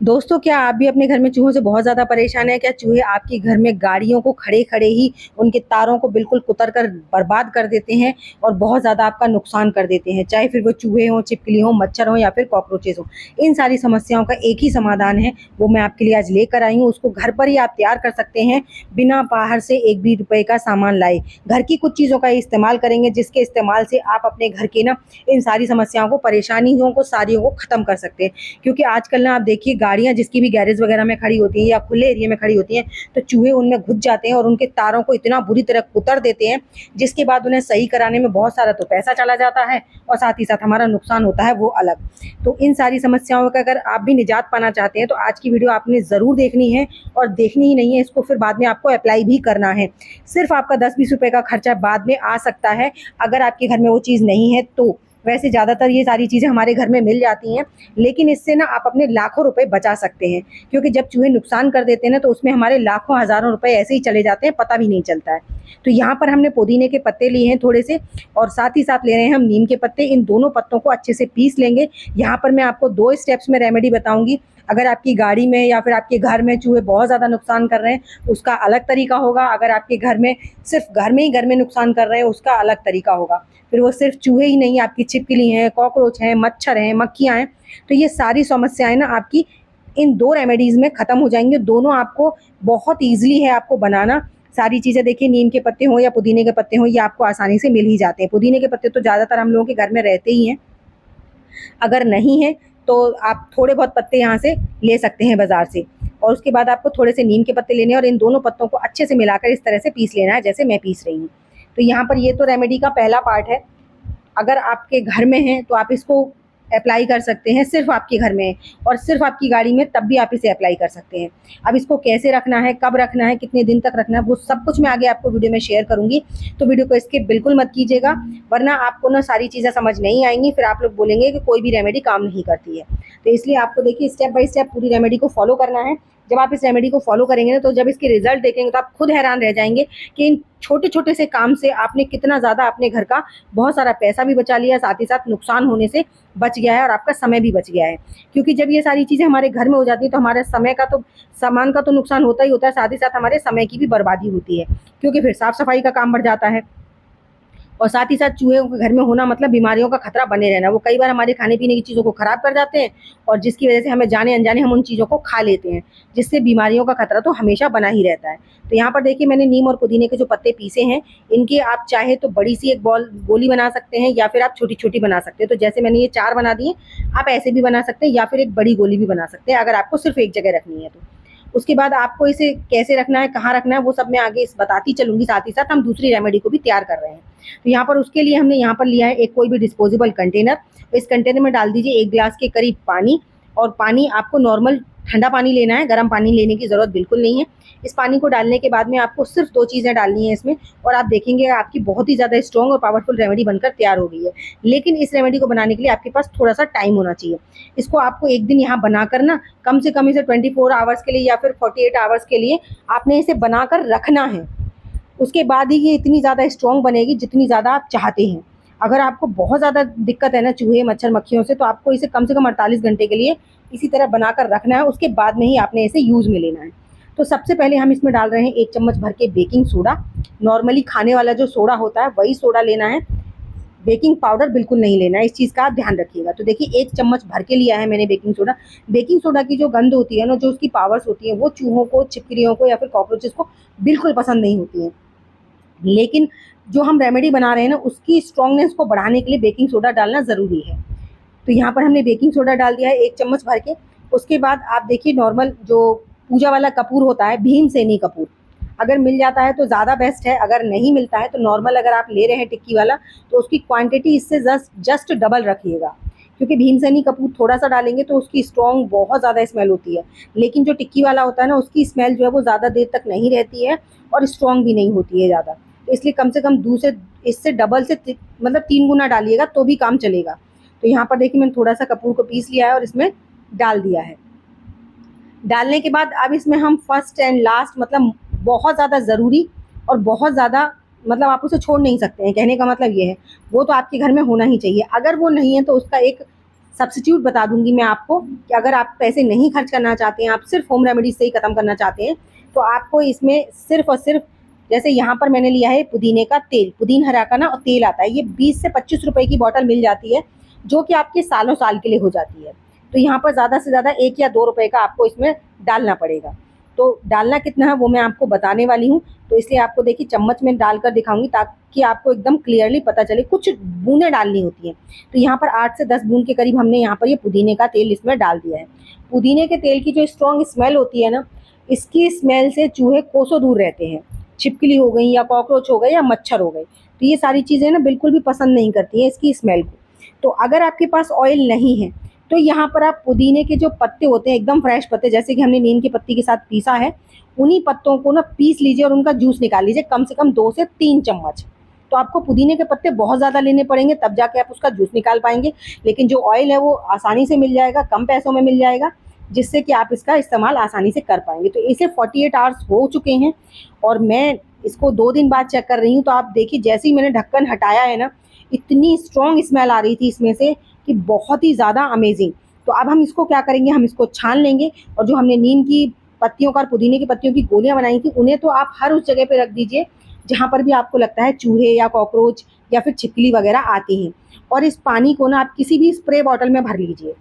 दोस्तों, क्या आप भी अपने घर में चूहों से बहुत ज़्यादा परेशान हैं? क्या चूहे आपके घर में गाड़ियों को खड़े-खड़े ही उनके तारों को बिल्कुल कुतर कर बर्बाद कर देते हैं और बहुत ज़्यादा आपका नुकसान कर देते हैं? चाहे फिर वो चूहे हों, छिपकली हों, मच्छर हों या फिर कॉकरोचेज़ हों। इन सारी समस्याओं का एक ही समाधान है, वो मैं आपके लिए आज लेकर आई हूँ। उसको घर पर ही आप तैयार कर सकते हैं, बिना बाहर से एक भी रुपए का सामान लाए। घर की कुछ चीज़ों का इस्तेमाल करेंगे, जिसके इस्तेमाल से आप अपने घर के ना इन सारी समस्याओं को, परेशानियों को, सारियों को ख़त्म कर सकते हैं। क्योंकि आजकल ना आप देखिए, गाड़ियाँ जिसकी भी गैरेज वगैरह में खड़ी होती हैं या खुले एरिया में खड़ी होती हैं, तो चूहे उनमें घुस जाते हैं और उनके तारों को इतना बुरी तरह कुतर देते हैं, जिसके बाद उन्हें सही कराने में बहुत सारा तो पैसा चला जाता है और साथ ही साथ हमारा नुकसान होता है वो अलग। तो इन सारी समस्याओं का अगर आप भी निजात पाना चाहते हैं, तो आज की वीडियो आपने ज़रूर देखनी है और देखनी ही नहीं है, इसको फिर बाद में आपको अप्लाई भी करना है। सिर्फ़ आपका 10-20 रुपए का खर्चा बाद में आ सकता है, अगर आपके घर में वो चीज़ नहीं है तो। वैसे ज़्यादातर ये सारी चीज़ें हमारे घर में मिल जाती हैं, लेकिन इससे ना आप अपने लाखों रुपए बचा सकते हैं, क्योंकि जब चूहे नुकसान कर देते हैं ना, तो उसमें हमारे लाखों हज़ारों रुपए ऐसे ही चले जाते हैं, पता भी नहीं चलता है। तो यहाँ पर हमने पुदीने के पत्ते लिए हैं थोड़े से, और साथ ही साथ ले रहे हैं हम नीम के पत्ते। इन दोनों पत्तों को अच्छे से पीस लेंगे। यहाँ पर मैं आपको 2 स्टेप्स में रेमेडी बताऊँगी। अगर आपकी गाड़ी में या फिर आपके घर में चूहे बहुत ज़्यादा नुकसान कर रहे हैं, उसका अलग तरीका होगा। अगर आपके घर में सिर्फ़ घर में नुकसान कर रहे हैं, उसका अलग तरीका होगा। फिर वो सिर्फ़ चूहे ही नहीं, आपकी छिपकली हैं, कॉकरोच हैं, मच्छर हैं, मक्खियाँ हैं, तो ये सारी समस्याएँ ना आपकी इन 2 रेमेडीज़ में ख़त्म हो जाएँगी। दोनों आपको बहुत ईज़िली है आपको बनाना। सारी चीज़ें देखिए, नीम के पत्ते हों या पुदीने के पत्ते हों, ये आपको आसानी से मिल ही जाते हैं। पुदीने के पत्ते तो ज़्यादातर हम लोगों के घर में रहते ही हैं। अगर नहीं है, तो आप थोड़े बहुत पत्ते यहाँ से ले सकते हैं बाज़ार से, और उसके बाद आपको थोड़े से नीम के पत्ते लेने हैं और इन दोनों पत्तों को अच्छे से मिलाकर इस तरह से पीस लेना है, जैसे मैं पीस रही हूँ। तो यहाँ पर ये तो रेमेडी का पहला पार्ट है। अगर आपके घर में है तो आप इसको अप्लाई कर सकते हैं, सिर्फ़ आपके घर में है और सिर्फ़ आपकी गाड़ी में, तब भी आप इसे अप्लाई कर सकते हैं। अब इसको कैसे रखना है, कब रखना है, कितने दिन तक रखना है, वो सब कुछ मैं आगे आपको वीडियो में शेयर करूँगी। तो वीडियो को स्किप बिल्कुल मत कीजिएगा, वरना आपको ना सारी चीज़ें समझ नहीं आएँगी, फिर आप लोग बोलेंगे कि कोई भी रेमेडी काम नहीं करती है। तो इसलिए आपको देखिए, स्टेप बाय स्टेप पूरी रेमेडी को फ़ॉलो करना है। जब आप इस रेमेडी को फ़ॉलो करेंगे ना, तो जब इसके रिज़ल्ट देखेंगे, तो आप खुद हैरान रह जाएँगे कि इन छोटे-छोटे से काम से आपने कितना ज़्यादा अपने घर का बहुत सारा पैसा भी बचा लिया, साथ ही साथ नुकसान होने से बच गया है और आपका समय भी बच गया है। क्योंकि जब ये सारी चीज़ें हमारे घर में हो जाती हैं, तो हमारे समय का तो, सामान का तो नुकसान होता ही होता है, साथ ही साथ हमारे समय की भी बर्बादी होती है, क्योंकि फिर साफ-सफाई का काम बढ़ जाता है। और साथ ही साथ चूहे घर में होना मतलब बीमारियों का खतरा बने रहना। वो कई बार हमारे खाने-पीने की चीज़ों को ख़राब कर जाते हैं, और जिसकी वज़ह से हमें जाने-अनजाने हम उन चीज़ों को खा लेते हैं, जिससे बीमारियों का खतरा तो हमेशा बना ही रहता है। तो यहाँ पर देखिए, मैंने नीम और पुदीने के जो पत्ते पीसे हैं, इनकी आप चाहे तो बड़ी-सी एक गोली बना सकते हैं, या फिर आप छोटी-छोटी बना सकते हैं। तो जैसे मैंने ये 4 बना दिए, आप ऐसे भी बना सकते हैं, या फिर एक बड़ी गोली भी बना सकते हैं, अगर आपको सिर्फ़ एक जगह रखनी है तो। उसके बाद आपको इसे कैसे रखना है, कहाँ रखना है, वो सब मैं आगे बताती चलूँगी। साथ ही साथ हम दूसरी रेमेडी को भी तैयार कर रहे हैं। तो यहाँ पर उसके लिए हमने यहाँ पर लिया है एक कोई भी डिस्पोजेबल कंटेनर। तो इस कंटेनर में डाल दीजिए 1 ग्लास के करीब पानी, और पानी आपको नॉर्मल ठंडा पानी लेना है, गर्म पानी लेने की ज़रूरत बिल्कुल नहीं है। इस पानी को डालने के बाद में आपको सिर्फ़ 2 चीज़ें डालनी है इसमें, और आप देखेंगे आपकी बहुत ही ज़्यादा स्ट्रॉन्ग और पावरफुल रेमेडी बनकर तैयार हो गई है। लेकिन इस रेमेडी को बनाने के लिए आपके पास थोड़ा-सा टाइम होना चाहिए। इसको आपको एक दिन यहाँ बनाकर ना, कम से कम इसे 24 आवर्स के लिए या फिर 48 आवर्स के लिए आपने इसे बनाकर रखना है। उसके बाद ही ये इतनी ज़्यादा स्ट्रॉन्ग बनेगी जितनी ज़्यादा आप चाहते हैं। अगर आपको बहुत ज़्यादा दिक्कत है ना चूहे, मच्छर, मक्खियों से, तो आपको इसे कम से कम 48 घंटे के लिए इसी तरह बनाकर रखना है। उसके बाद में ही आपने इसे यूज़ में लेना है। तो सबसे पहले हम इसमें डाल रहे हैं 1 चम्मच भर के बेकिंग सोडा। नॉर्मली खाने वाला जो सोडा होता है, वही सोडा लेना है। बेकिंग पाउडर बिल्कुल नहीं लेना है, इस चीज़ का आप ध्यान रखिएगा। तो देखिए, 1 चम्मच भर के लिया है मैंने बेकिंग सोडा। बेकिंग सोडा की जो गंध होती है ना, जो उसकी पावर्स होती हैं, वो चूहों को, छिपकलियों को या फिर कॉकरोचेज़ को बिल्कुल पसंद नहीं होती हैं। लेकिन जो हम रेमेडी बना रहे हैं ना, उसकी स्ट्रॉन्गनेस को बढ़ाने के लिए बेकिंग सोडा डालना ज़रूरी है। तो यहाँ पर हमने बेकिंग सोडा डाल दिया है 1 चम्मच भर के। उसके बाद आप देखिए, नॉर्मल जो पूजा वाला कपूर होता है, भीमसेनी कपूर, अगर मिल जाता है तो ज़्यादा बेस्ट है। अगर नहीं मिलता है तो नॉर्मल अगर आप ले रहे हैं टिक्की वाला, तो उसकी क्वांटिटी इससे जस्ट डबल रखिएगा, क्योंकि भीमसेनी कपूर थोड़ा-सा डालेंगे तो उसकी स्ट्रॉन्ग बहुत ज़्यादा स्मेल होती है। लेकिन जो टिक्की वाला होता है ना, उसकी स्मेल जो है वो ज़्यादा देर तक नहीं रहती है और स्ट्रॉन्ग भी नहीं होती है ज़्यादा। तो इसलिए कम से कम इससे डबल से मतलब 3 गुना डालिएगा, तो भी काम चलेगा। तो यहाँ पर देखिए, मैंने थोड़ा-सा कपूर को पीस लिया है और इसमें डाल दिया है। डालने के बाद अब इसमें हम फर्स्ट एंड लास्ट, मतलब बहुत ज़्यादा ज़रूरी और बहुत ज़्यादा, मतलब आप उसे छोड़ नहीं सकते हैं, कहने का मतलब ये है, वो तो आपके घर में होना ही चाहिए। अगर वो नहीं है तो उसका एक सब्स्टिट्यूट बता दूंगी मैं आपको कि अगर आप पैसे नहीं खर्च करना चाहते हैं, आप सिर्फ होम रेमेडी से ही ख़त्म करना चाहते हैं, तो आपको इसमें सिर्फ और सिर्फ, जैसे यहाँ पर मैंने लिया है पुदीने का तेल, पुदीन हरा का ना तेल आता है, ये 20 से 25 रुपए की बॉटल मिल जाती है, जो कि आपके सालों साल के लिए हो जाती है। तो यहाँ पर ज़्यादा से ज़्यादा 1 या 2 रुपए का आपको इसमें डालना पड़ेगा। तो डालना कितना है वो मैं आपको बताने वाली हूँ, तो इसलिए आपको देखिए चम्मच में डालकर दिखाऊंगी ताकि आपको एकदम क्लियरली पता चले। कुछ बूंदें डालनी होती हैं, तो यहाँ पर 8 से 10 बूंद के करीब हमने यहाँ पर ये पुदीने का तेल इसमें डाल दिया है। पुदीने के तेल की जो स्ट्रॉन्ग स्मेल होती है ना, इसकी स्मेल से चूहे कोसों दूर रहते हैं। छिपकली हो गई या कॉकरोच हो गए या मच्छर हो गए, तो ये सारी चीज़ें ना बिल्कुल भी पसंद नहीं करती हैं इसकी स्मेल को। तो अगर आपके पास ऑयल नहीं है तो यहाँ पर आप पुदीने के जो पत्ते होते हैं, एकदम फ्रेश पत्ते, जैसे कि हमने नीम की पत्ती के साथ पीसा है, उन्हीं पत्तों को ना पीस लीजिए और उनका जूस निकाल लीजिए, कम से कम 2 से 3 चम्मच। तो आपको पुदीने के पत्ते बहुत ज़्यादा लेने पड़ेंगे, तब जाके आप उसका जूस निकाल पाएंगे। लेकिन जो ऑयल है वो आसानी से मिल जाएगा, कम पैसों में मिल जाएगा, जिससे कि आप इसका इस्तेमाल आसानी से कर पाएंगे। तो इसे 48 आवर्स हो चुके हैं और मैं इसको 2 दिन बाद चेक कर रही हूँ। तो आप देखिए जैसे ही मैंने ढक्कन हटाया है ना, इतनी स्ट्रॉन्ग स्मेल आ रही थी इसमें से कि बहुत ही ज़्यादा अमेजिंग। तो अब हम इसको क्या करेंगे, हम इसको छान लेंगे और जो हमने नीम की पत्तियों का और पुदीने की पत्तियों की गोलियां बनाई थी, उन्हें तो आप हर उस जगह पे रख दीजिए जहाँ पर भी आपको लगता है चूहे या कॉकरोच या फिर छिपकली वगैरह आती हैं। और इस पानी को ना आप किसी भी स्प्रे बॉटल में भर लीजिए।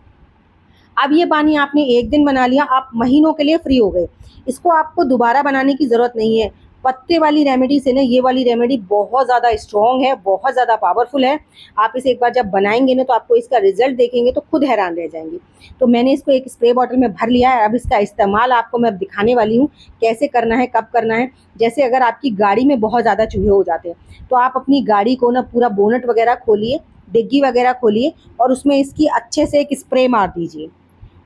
अब ये पानी आपने 1 दिन बना लिया, आप महीनों के लिए फ्री हो गए। इसको आपको दोबारा बनाने की ज़रूरत नहीं है। पत्ते वाली रेमेडी से ना ये वाली रेमेडी बहुत ज़्यादा स्ट्रॉन्ग है, बहुत ज़्यादा पावरफुल है। आप इसे एक बार जब बनाएंगे ना, तो आपको इसका रिजल्ट देखेंगे तो खुद हैरान रह जाएंगे। तो मैंने इसको एक स्प्रे बॉटल में भर लिया है। अब इसका इस्तेमाल आपको मैं दिखाने वाली हूँ कैसे करना है, कब करना है। जैसे अगर आपकी गाड़ी में बहुत ज़्यादा चूहे हो जाते हैं, तो आप अपनी गाड़ी को ना पूरा बोनट वगैरह खोलिए, डिग्गी वगैरह खोलिए और उसमें इसकी अच्छे से एक स्प्रे मार दीजिए।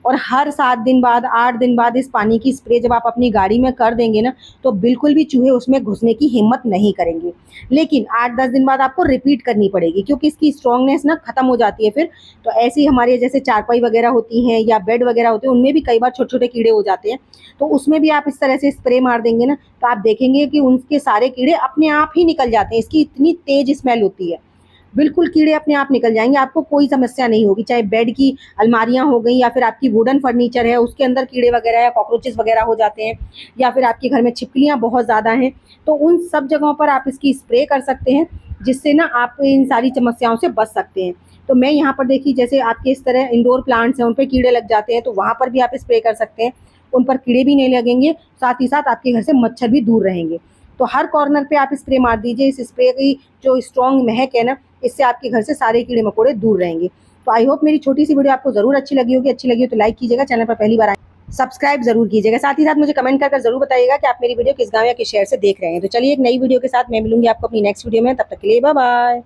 और हर 7 दिन बाद, 8 दिन बाद इस पानी की स्प्रे जब आप अपनी गाड़ी में कर देंगे ना, तो बिल्कुल भी चूहे उसमें घुसने की हिम्मत नहीं करेंगे। लेकिन 8-10 दिन बाद आपको रिपीट करनी पड़ेगी, क्योंकि इसकी स्ट्रॉन्गनेस ना ख़त्म हो जाती है फिर। तो ऐसे ही हमारे जैसे चारपाई वगैरह होती हैं या बेड वगैरह होते हैं, उनमें भी कई बार छोटे-छोटे कीड़े हो जाते हैं। तो उसमें भी आप इस तरह से स्प्रे मार देंगे ना, तो आप देखेंगे कि उनके सारे कीड़े अपने आप ही निकल जाते हैं। इसकी इतनी तेज़ स्मेल होती है, बिल्कुल कीड़े अपने आप निकल जाएंगे, आपको कोई समस्या नहीं होगी। चाहे बेड की अलमारियां हो गई या फिर आपकी वुडन फर्नीचर है, उसके अंदर कीड़े वगैरह या कॉकरोचेस वगैरह हो जाते हैं, या फिर आपके घर में छिपकलियां बहुत ज़्यादा हैं, तो उन सब जगहों पर आप इसकी स्प्रे कर सकते हैं, जिससे ना आप इन सारी समस्याओं से बच सकते हैं। तो मैं यहाँ पर देखिए, जैसे आपके इस तरह इंडोर प्लांट्स हैं, उन पर कीड़े लग जाते हैं, तो वहाँ पर भी आप स्प्रे कर सकते हैं। उन पर कीड़े भी नहीं लगेंगे, साथ ही साथ आपके घर से मच्छर भी दूर रहेंगे। तो हर कॉर्नर पे आप स्प्रे मार दीजिए। इस स्प्रे की जो स्ट्रॉन्ग महक है ना, इससे आपके घर से सारे कीड़े मकोड़े दूर रहेंगे। तो आई होप मेरी छोटी सी वीडियो आपको ज़रूर अच्छी लगी होगी। अच्छी लगी हो तो लाइक कीजिएगा, चैनल पर पहली बार आए सब्सक्राइब जरूर कीजिएगा। साथ ही साथ मुझे कमेंट कर जरूर बताइएगा कि आप मेरी वीडियो किस गाँव या किस शहर से देख रहे हैं। तो चलिए एक नई वीडियो के साथ मैं मिलूंगी आपको अपनी नेक्स्ट वीडियो में। तब तक के लिए बाय बाय।